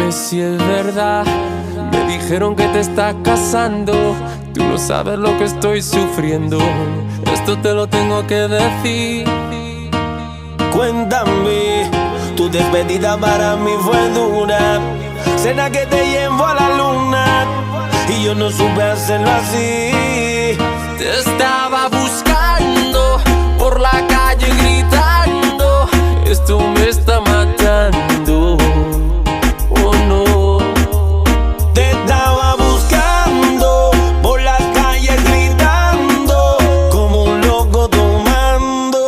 Dime si es verdad. Me dijeron que te estás casando. Tú no sabes lo que estoy sufriendo. Esto te lo tengo que decir. Cuéntame, tu despedida para mí fue dura. Cena que te llevo a la luna y yo no supe hacerlo así. Te estaba buscando por la calle gritando. Esto me está matando. Oh no. Te estaba buscando por las calles gritando como un loco tomando.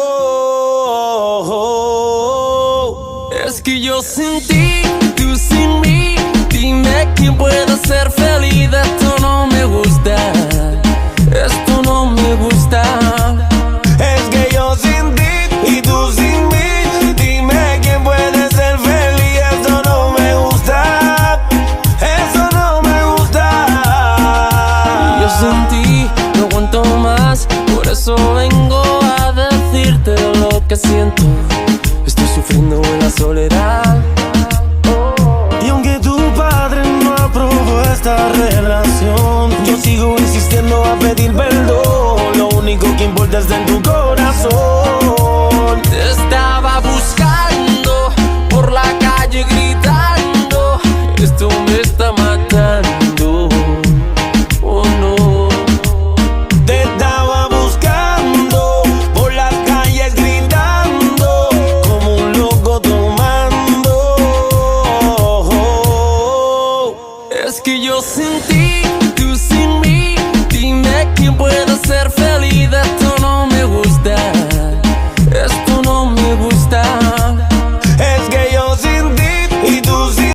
Es que yo sin ti, tú sin mí. Dime quién puede ser feliz. Esto no me gusta. Esto no me gusta. Es que yo sin ti y tú sin mí. Dime quién puede ser feliz. Esto no me gusta. Eso no me gusta. Yo sin ti no aguanto más. Por eso vengo a decirte lo que siento. Estoy sufriendo en la soledad. Y aunque tu padre no aprobó esta relación, yo sigo insistiendo a pedir perdón. Lo único que importa está en tu corazón.